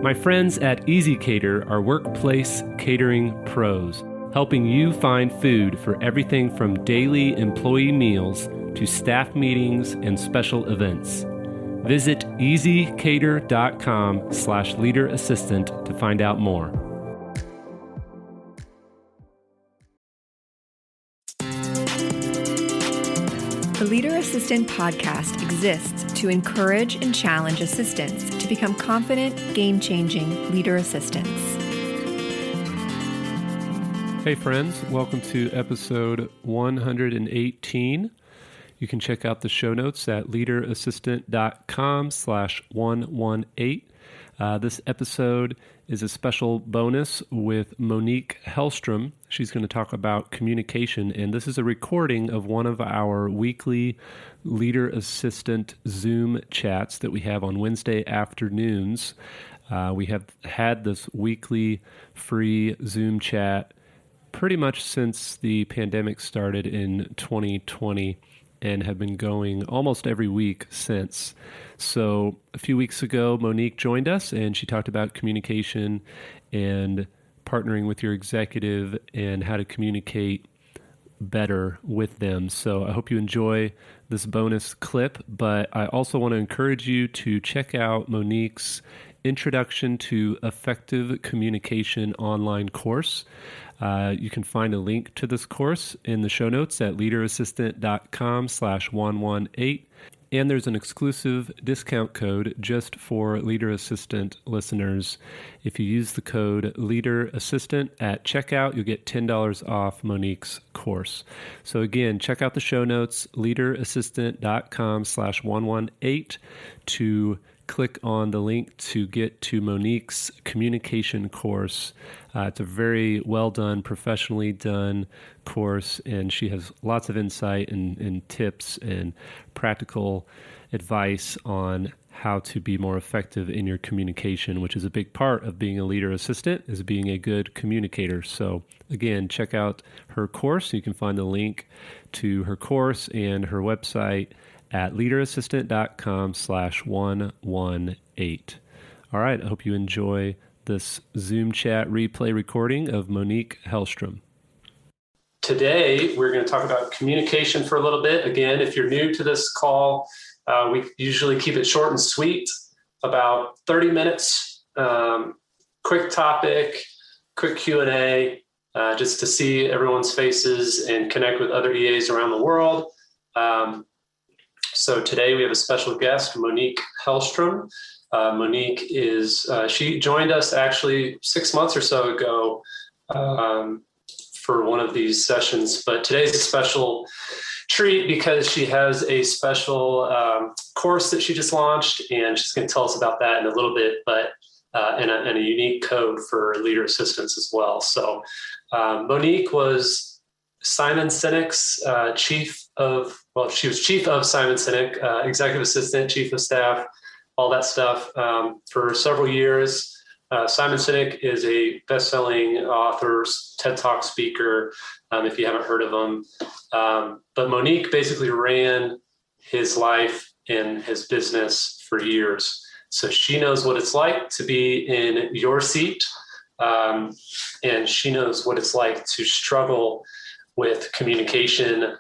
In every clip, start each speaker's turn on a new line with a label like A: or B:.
A: My friends at Easy Cater are workplace catering pros, helping you find food for everything from daily employee meals to staff meetings and special events. Visit easycater.com/leaderassistant to find out more.
B: The Leader Assistant podcast exists to encourage and challenge assistants to become confident, game-changing leader assistants.
A: Hey friends, welcome to episode 118. You can check out the show notes at leaderassistant.com/118. This episode is a special bonus with Monique Helstrom. She's going to talk about communication, and this is a recording of one of our weekly Leader Assistant Zoom chats that we have on Wednesday afternoons. We have had this weekly free Zoom chat pretty much since the pandemic started in 2020 and have been going almost every week since. So a few weeks ago, Monique joined us and she talked about communication and partnering with your executive and how to communicate better with them. So I hope you enjoy this bonus clip, but I also want to encourage you to check out Monique's Introduction to Effective Communication online course. You can find a link to this course in the show notes at leaderassistant.com/118. And there's an exclusive discount code just for Leader Assistant listeners. If you use the code Leader Assistant at checkout, you'll get $10 off Monique's course. So again, check out the show notes, leaderassistant.com/118 to click on the link to get to Monique's communication course. It's a very well done, professionally done course, and she has lots of insight and tips and practical advice on how to be more effective in your communication, which is a big part of being a leader assistant, is being a good communicator. So again, check out her course. You can find the link to her course and her website at leaderassistant.com/118. All right, I hope you enjoy this Zoom chat replay recording of Monique Helstrom. Today, we're going to talk about communication for a little bit. Again, if you're new to this call, we usually keep it short and sweet, about 30 minutes, quick topic, quick Q&A, just to see everyone's faces and connect with other EAs around the world. So today we have a special guest, Monique Helstrom. Monique she joined us actually 6 months or so ago for one of these sessions, but today's a special treat because she has a special course that she just launched, and she's going to tell us about that in a little bit, but and a unique code for leader assistants as well. So Monique was Simon Sinek's she was chief of Simon Sinek, executive assistant, chief of staff, all that stuff for several years. Simon Sinek is a best-selling author, TED Talk speaker, if you haven't heard of him. But Monique basically ran his life and his business for years. So she knows what it's like to be in your seat, and she knows what it's like to struggle with communication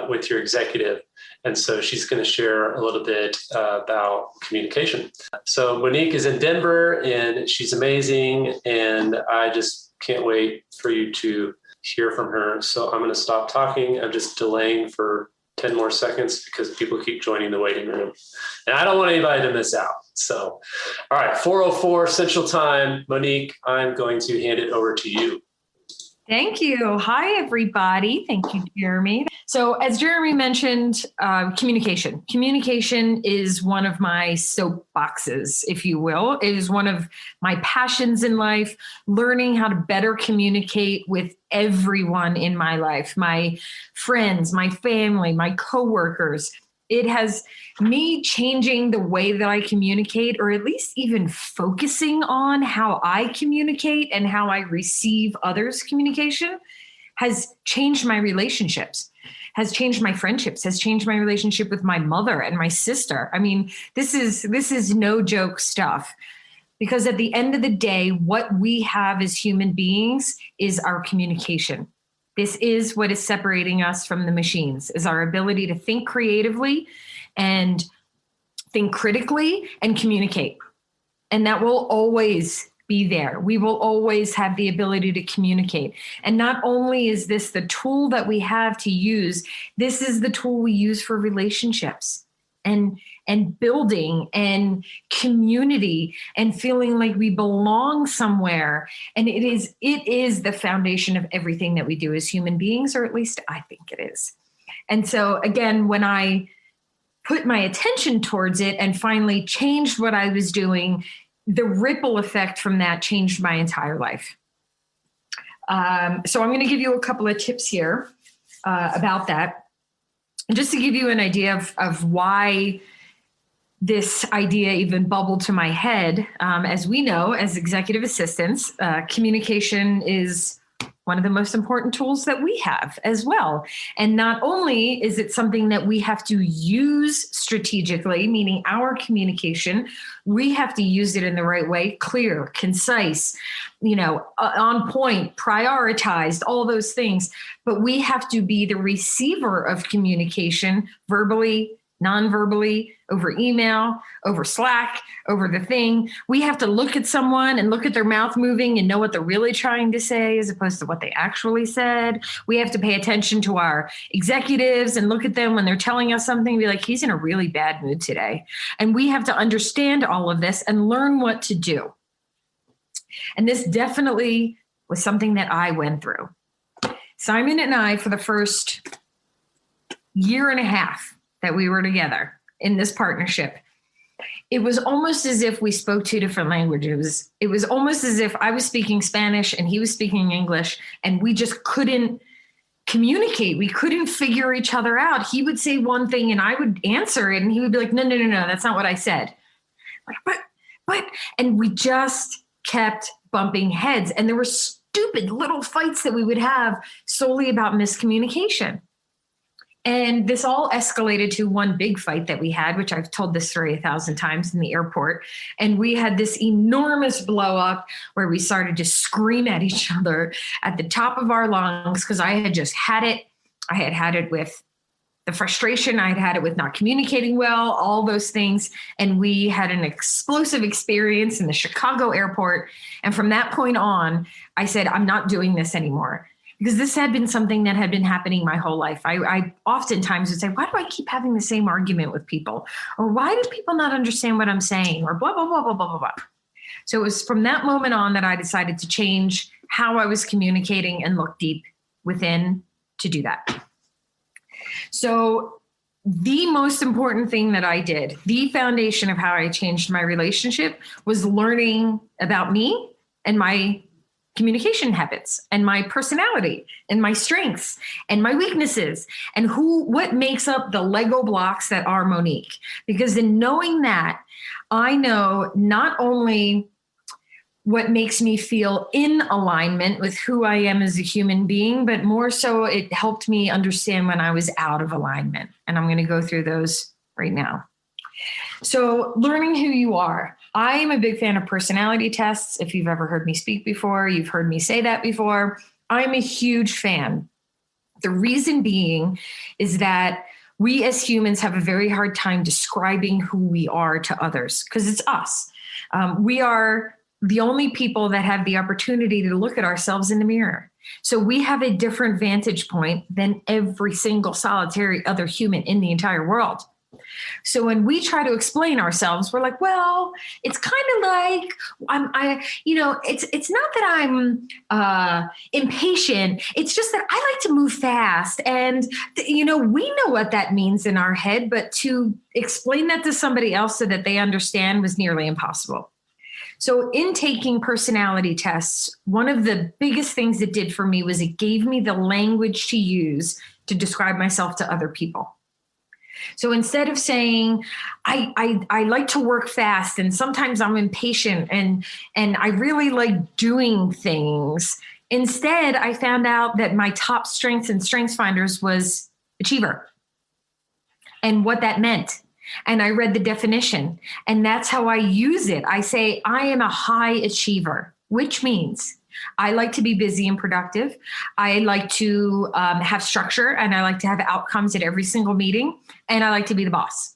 A: with your executive. And so she's going to share a little bit about communication. So Monique is in Denver and she's amazing. And I just can't wait for you to hear from her. So I'm going to stop talking. I'm just delaying for 10 more seconds because people keep joining the waiting room. And I don't want anybody to miss out. So, all right, 4:04 Central Time. Monique, I'm going to hand it over to you.
C: Thank you. Hi, everybody. Thank you, Jeremy. So as Jeremy mentioned, communication. Communication is one of my soapboxes, if you will. It is one of my passions in life, learning how to better communicate with everyone in my life, my friends, my family, my coworkers. It has me changing the way that I communicate, or at least even focusing on how I communicate and how I receive others' communication, has changed my relationships, has changed my friendships, has changed my relationship with my mother and my sister. I mean, this is no joke stuff. Because at the end of the day, what we have as human beings is our communication. This is what is separating us from the machines, is our ability to think creatively and think critically and communicate. And that will always be there. We will always have the ability to communicate. And not only is this the tool that we have to use, this is the tool we use for relationships and building and community and feeling like we belong somewhere. And it is the foundation of everything that we do as human beings, or at least I think it is. And so again, when I put my attention towards it and finally changed what I was doing, the ripple effect from that changed my entire life. So I'm going to give you a couple of tips here about that. And just to give you an idea of why this idea even bubbled to my head, as we know, as executive assistants, communication is one of the most important tools that we have as well. And not only is it something that we have to use strategically, meaning our communication, we have to use it in the right way, clear, concise, on point, prioritized, all those things. But we have to be the receiver of communication, verbally, non-verbally, over email, over Slack, over the thing. We have to look at someone and look at their mouth moving and know what they're really trying to say as opposed to what they actually said. We have to pay attention to our executives and look at them when they're telling us something and be like, he's in a really bad mood today. And we have to understand all of this and learn what to do. And this definitely was something that I went through. Simon and I, for the first year and a half that we were together in this partnership, it was almost as if we spoke two different languages. It was almost as if I was speaking Spanish and he was speaking English, and we just couldn't communicate. We couldn't figure each other out. He would say one thing and I would answer it, and he would be like, no, that's not what I said. Like, but, and we just kept bumping heads. And there were stupid little fights that we would have solely about miscommunication. And this all escalated to one big fight that we had, which I've told this story 1,000 times, in the airport. And we had this enormous blow up where we started to scream at each other at the top of our lungs because I had just had it. I had had it with the frustration. I had had it with not communicating well, all those things. And we had an explosive experience in the Chicago airport. And from that point on, I said, I'm not doing this anymore. Because this had been something that had been happening my whole life. I oftentimes would say, why do I keep having the same argument with people? Or why do people not understand what I'm saying? Or blah, blah, blah, blah, blah, blah, blah. So it was from that moment on that I decided to change how I was communicating and look deep within to do that. So the most important thing that I did, the foundation of how I changed my relationship, was learning about me and my communication habits and my personality and my strengths and my weaknesses and what makes up the Lego blocks that are Monique. Because in knowing that, I know not only what makes me feel in alignment with who I am as a human being, but more so it helped me understand when I was out of alignment. And I'm going to go through those right now. So learning who you are. I am a big fan of personality tests. If you've ever heard me speak before, you've heard me say that before. I'm a huge fan. The reason being is that we as humans have a very hard time describing who we are to others because it's us. We are the only people that have the opportunity to look at ourselves in the mirror. So we have a different vantage point than every single solitary other human in the entire world. So when we try to explain ourselves, we're like, well, it's kind of like it's not that I'm impatient. It's just that I like to move fast. And, we know what that means in our head, but to explain that to somebody else so that they understand was nearly impossible. So in taking personality tests, one of the biggest things it did for me was it gave me the language to use to describe myself to other people. So instead of saying, I like to work fast and sometimes I'm impatient and I really like doing things, instead I found out that my top strengths and strengths finders was achiever and what that meant. and I read the definition, and that's how I use it. I say, I am a high achiever, which means I like to be busy and productive. I like to have structure, and I like to have outcomes at every single meeting, and I like to be the boss.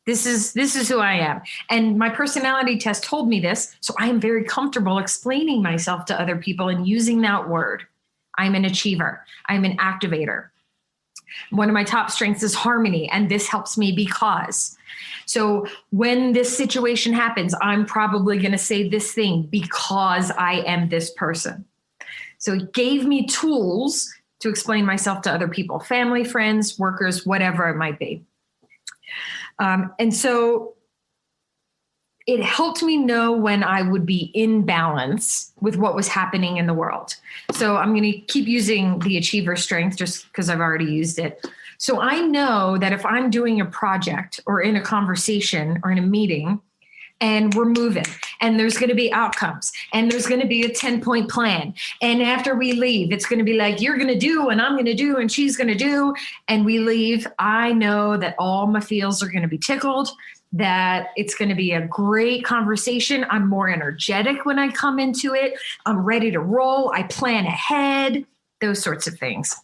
C: This is who I am. And my personality test told me this. So I am very comfortable explaining myself to other people and using that word. I'm an achiever. I'm an activator. One of my top strengths is harmony. And this helps me because. So when this situation happens, I'm probably going to say this thing because I am this person. So it gave me tools to explain myself to other people, family, friends, workers, whatever it might be. And so it helped me know when I would be in balance with what was happening in the world. So I'm going to keep using the achiever strength just because I've already used it. So I know that if I'm doing a project or in a conversation or in a meeting and we're moving and there's going to be outcomes and there's going to be a 10-point plan. And after we leave, it's going to be like, you're going to do and I'm going to do and she's going to do. And we leave. I know that all my feels are going to be tickled, that it's going to be a great conversation. I'm more energetic when I come into it. I'm ready to roll. I plan ahead, those sorts of things.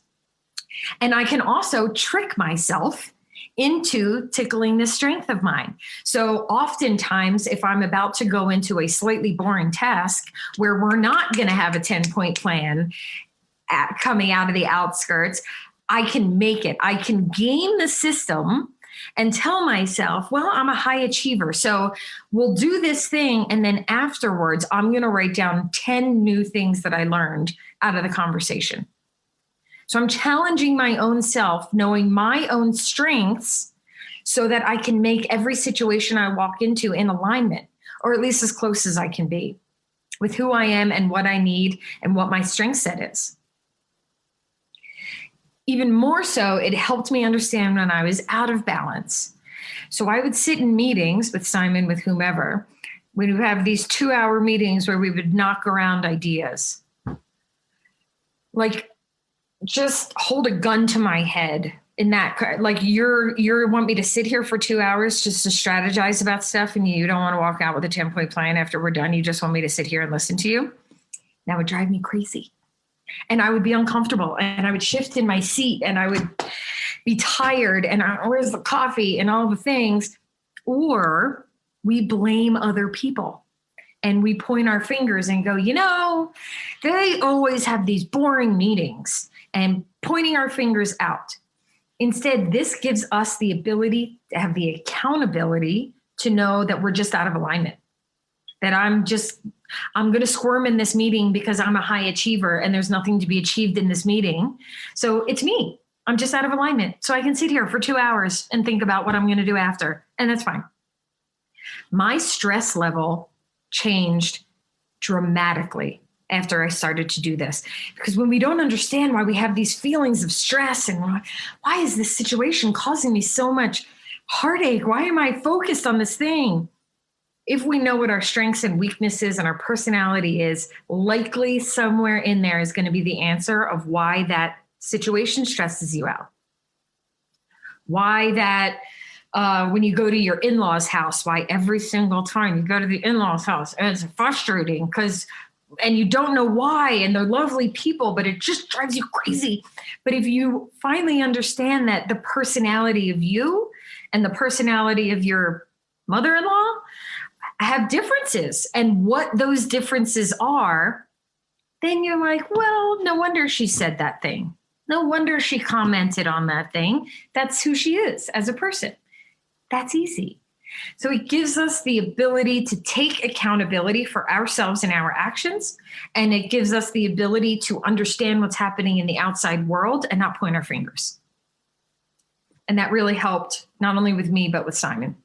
C: And I can also trick myself into tickling the strength of mine. So oftentimes, if I'm about to go into a slightly boring task where we're not going to have a 10-point plan coming out of the outskirts, I can make it. I can game the system and tell myself, well, I'm a high achiever. So we'll do this thing. And then afterwards, I'm going to write down 10 new things that I learned out of the conversation. So I'm challenging my own self, knowing my own strengths so that I can make every situation I walk into in alignment, or at least as close as I can be with who I am and what I need and what my strength set is. Even more so, it helped me understand when I was out of balance. So I would sit in meetings with Simon, with whomever. We would have these 2-hour meetings where we would knock around ideas. Like, just hold a gun to my head in that, like you want me to sit here for 2 hours just to strategize about stuff and you don't want to walk out with a 10-point plan after we're done. You just want me to sit here and listen to you. That would drive me crazy. And I would be uncomfortable and I would shift in my seat and I would be tired and where's the coffee and all the things. Or we blame other people. And we point our fingers and go, they always have these boring meetings, and pointing our fingers out. Instead, this gives us the ability to have the accountability to know that we're just out of alignment, that I'm going to squirm in this meeting because I'm a high achiever and there's nothing to be achieved in this meeting. So it's me. I'm just out of alignment. So I can sit here for 2 hours and think about what I'm going to do after. And that's fine. My stress level changed dramatically after I started to do this. Because when we don't understand why we have these feelings of stress and why is this situation causing me so much heartache? Why am I focused on this thing? If we know what our strengths and weaknesses and our personality is, likely somewhere in there is going to be the answer of why that situation stresses you out. Why that when you go to your in-laws' house, why every single time you go to the in-laws' house, and it's frustrating and you don't know why, and they're lovely people, but it just drives you crazy. But if you finally understand that the personality of you and the personality of your mother-in-law have differences, and what those differences are, then you're like, well, no wonder she said that thing. No wonder she commented on that thing. That's who she is as a person. That's easy. So it gives us the ability to take accountability for ourselves and our actions. And it gives us the ability to understand what's happening in the outside world and not point our fingers. And that really helped not only with me, but with Simon.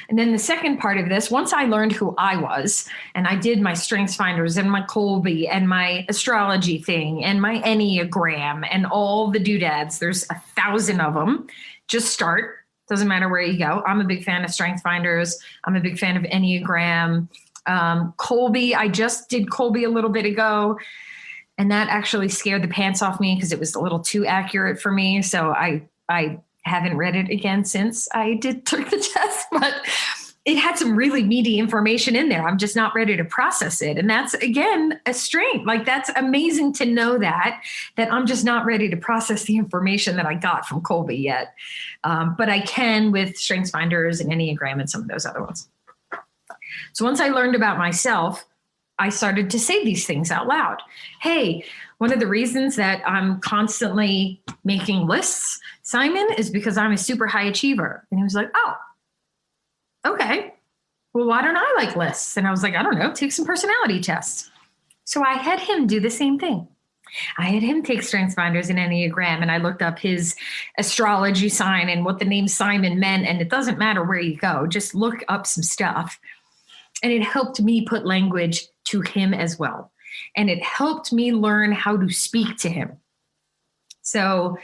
C: And then the second part of this, once I learned who I was, and I did my strengths finders and my Colby and my astrology thing and my Enneagram and all the doodads, there's 1,000 of them. Just start. Doesn't matter where you go. I'm a big fan of strength finders. I'm a big fan of Enneagram. Colby, I just did Colby a little bit ago, and that actually scared the pants off me because it was a little too accurate for me. So I I haven't read it again since I took the test, but it had some really meaty information in there. I'm just not ready to process it. And that's, again, a strength. Like, that's amazing to know that I'm just not ready to process the information that I got from Colby yet. But I can with Strengths Finders and Enneagram and some of those other ones. So once I learned about myself, I started to say these things out loud. Hey, one of the reasons that I'm constantly making lists, Simon, is because I'm a super high achiever. And he was like, oh, okay. Well, why don't I like lists? And I was like, I don't know, take some personality tests. So I had him do the same thing. I had him take Strengths Finders and Enneagram, and I looked up his astrology sign and what the name Simon meant. And it doesn't matter where you go, just look up some stuff. And it helped me put language to him as well. And it helped me learn how to speak to him. So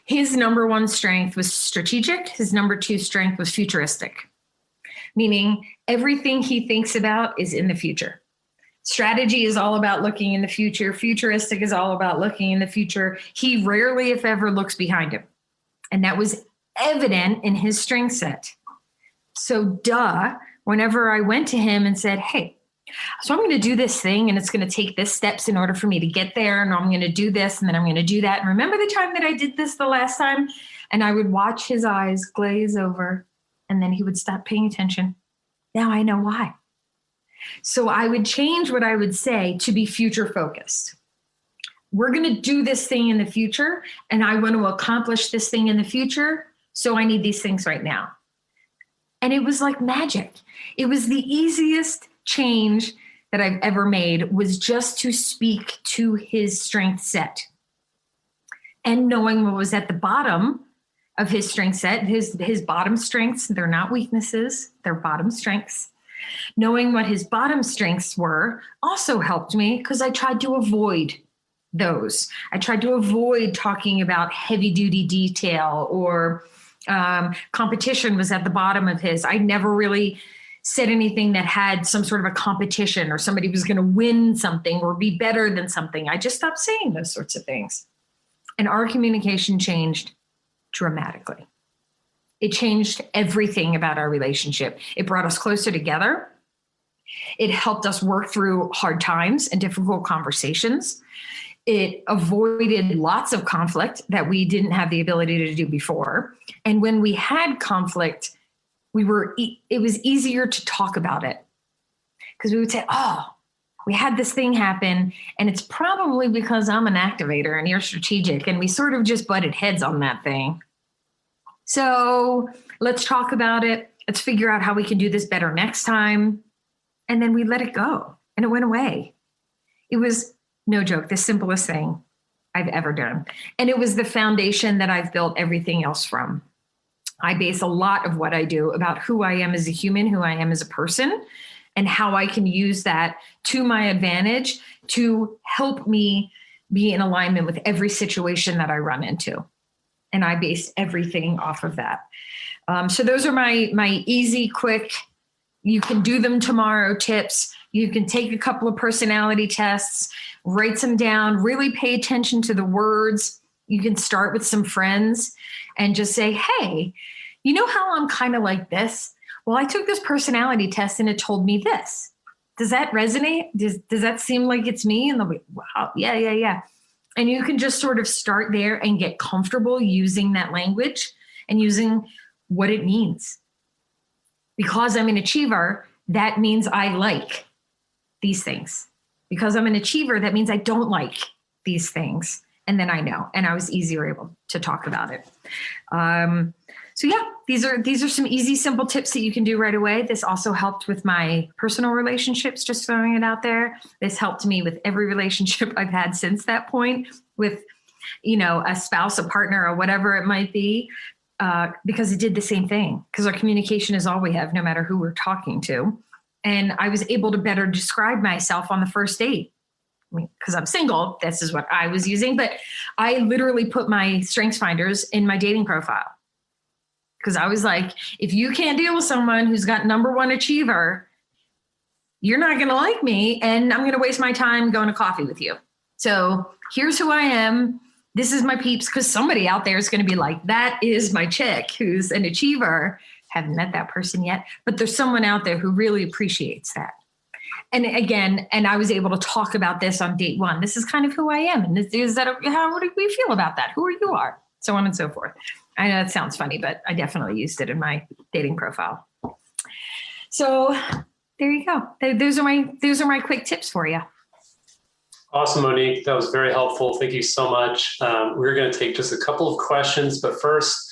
C: his number one strength was strategic. His number two strength was futuristic, meaning everything he thinks about is in the future. Strategy is all about looking in the future. Futuristic is all about looking in the future. He rarely, if ever, looks behind him. And that was evident in his strength set. So whenever I went to him and said, hey, so I'm going to do this thing and it's going to take this steps in order for me to get there. And I'm going to do this and then I'm going to do that. And remember the time that I did this the last time? And I would watch his eyes glaze over and then he would stop paying attention. Now I know why. So I would change what I would say to be future focused. We're going to do this thing in the future and I want to accomplish this thing in the future. So I need these things right now. And it was like magic. It was the easiest change that I've ever made, was just to speak to his strength set. And knowing what was at the bottom of his strength set, his bottom strengths, they're not weaknesses, they're bottom strengths. Knowing what his bottom strengths were also helped me because I tried to avoid those. I tried to avoid talking about heavy duty detail or competition was at the bottom of his. I never really said anything that had some sort of a competition or somebody was going to win something or be better than something. I just stopped saying those sorts of things. And our communication changed dramatically. It changed everything about our relationship. It brought us closer together. It helped us work through hard times and difficult conversations. It avoided lots of conflict that we didn't have the ability to do before. And when we had conflict, it was easier to talk about it because we would say, oh, we had this thing happen and it's probably because I'm an activator and you're strategic. And we sort of just butted heads on that thing. So let's talk about it. Let's figure out how we can do this better next time. And then we let it go and it went away. It was, no joke, the simplest thing I've ever done. And it was the foundation that I've built everything else from. I base a lot of what I do about who I am as a human, who I am as a person, and how I can use that to my advantage to help me be in alignment with every situation that I run into. And I base everything off of that. So those are my easy, quick, you can do them tomorrow tips. You can take a couple of personality tests, write them down, really pay attention to the words. You can start with some friends and just say, hey, you know how I'm kind of like this? Well, I took this personality test and it told me this. Does that resonate? Does that seem like it's me? And they'll be, wow, yeah. And you can just sort of start there and get comfortable using that language and using what it means. Because I'm an achiever, that means I like these things. Because I'm an achiever, that means I don't like these things. And then I know, and I was easier able to talk about it. So yeah, these are some easy, simple tips that you can do right away. This also helped with my personal relationships, just throwing it out there. This helped me with every relationship I've had since that point with, a spouse, a partner, or whatever it might be, because it did the same thing. Because our communication is all we have, no matter who we're talking to. And I was able to better describe myself on the first date. Because I'm single, this is what I was using. But I literally put my Strengths Finders in my dating profile. Because I was like, if you can't deal with someone who's got number one achiever, you're not going to like me. And I'm going to waste my time going to coffee with you. So here's who I am. this is my peeps, because somebody out there is going to be like, that is my chick who's an achiever. Haven't met that person yet, but there's someone out there who really appreciates that. And again, and I was able to talk about this on date one. This is kind of who I am. And what do we feel about that? Who you are? So on and so forth. I know it sounds funny, but I definitely used it in my dating profile. So there you go. Those are my quick tips for you.
A: Awesome, Monique. That was very helpful. Thank you so much. We're going to take just a couple of questions, but first,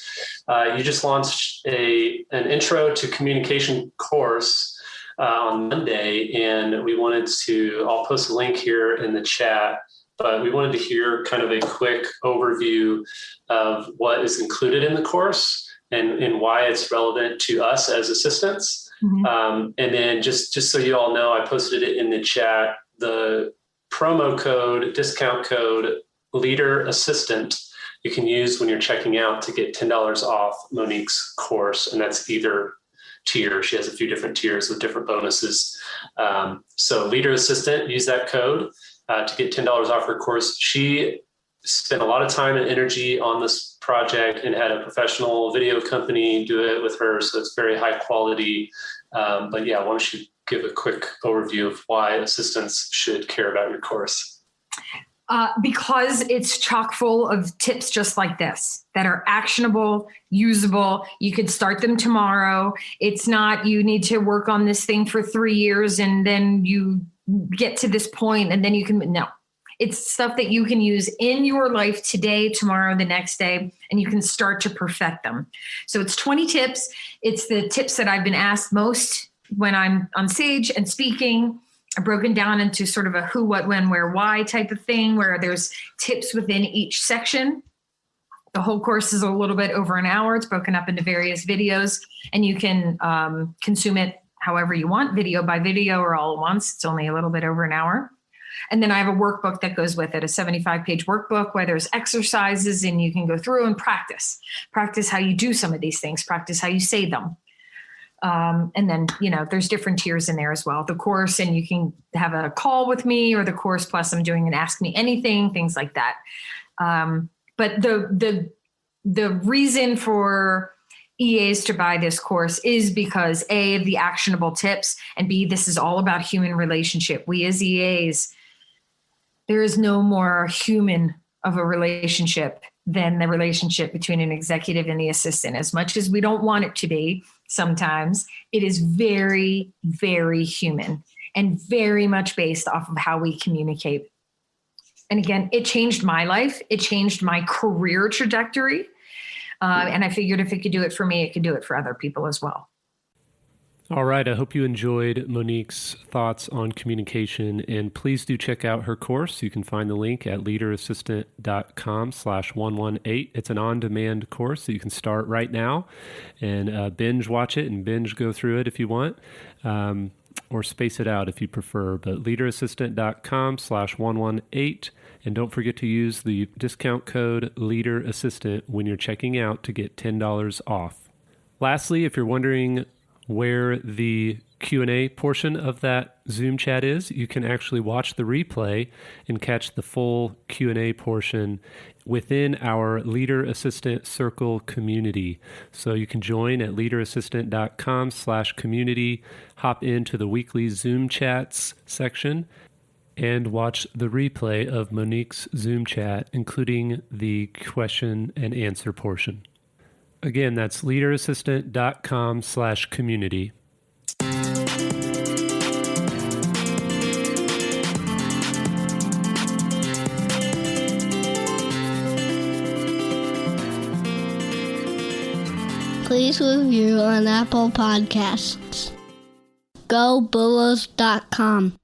A: you just launched an intro to communication course on Monday, and I'll post a link here in the chat, but we wanted to hear kind of a quick overview of what is included in the course and why it's relevant to us as assistants. Mm-hmm. And then just so you all know, I posted it in the chat, the discount code Leader Assistant you can use when you're checking out to get $10 off Monique's course. And that's either tier. She has a few different tiers with different bonuses. So Leader Assistant, use that code to get $10 off her course. She spent a lot of time and energy on this project and had a professional video company do it with her. So it's very high quality. But yeah, why don't you give a quick overview of why assistants should care about your course?
C: Because it's chock full of tips just like this that are actionable, usable. You could start them tomorrow. It's not you need to work on this thing for 3 years and then you get to this point and then you can, no. It's stuff that you can use in your life today, tomorrow, the next day, and you can start to perfect them. So it's 20 tips. It's the tips that I've been asked most when I'm on stage and speaking. I've broken down into sort of a who, what, when, where, why type of thing, where there's tips within each section. The whole course is a little bit over an hour. It's broken up into various videos, and you can consume it however you want, video by video or all at once. It's only a little bit over an hour. And then I have a workbook that goes with it, a 75-page workbook where there's exercises and you can go through and practice how you do some of these things, practice how you say them. And then, there's different tiers in there as well. The course, and you can have a call with me, or the course plus I'm doing an Ask Me Anything, things like that. But the reason for EAs to buy this course is because A, of the actionable tips, and B, this is all about human relationship. We as EAs, there is no more human of a relationship than the relationship between an executive and the assistant. As much as we don't want it to be, sometimes it is very, very human and very much based off of how we communicate. And again, it changed my life. It changed my career trajectory. And I figured if it could do it for me, it could do it for other people as well.
D: All right. I hope you enjoyed Monique's thoughts on communication, and please do check out her course. You can find the link at leaderassistant.com/118. It's an on-demand course that you can start right now and binge watch it and binge go through it if you want, or space it out if you prefer. But leaderassistant.com/118. And don't forget to use the discount code LEADERASSISTANT when you're checking out to get $10 off. Lastly, if you're wondering where the Q&A portion of that Zoom chat is, you can actually watch the replay and catch the full Q&A portion within our Leader Assistant Circle community. So you can join at leaderassistant.com/community, hop into the weekly Zoom chats section, and watch the replay of Monique's Zoom chat, including the question and answer portion. Again, that's leaderassistant.com/community.
E: Please review on Apple Podcasts. GoBulls.com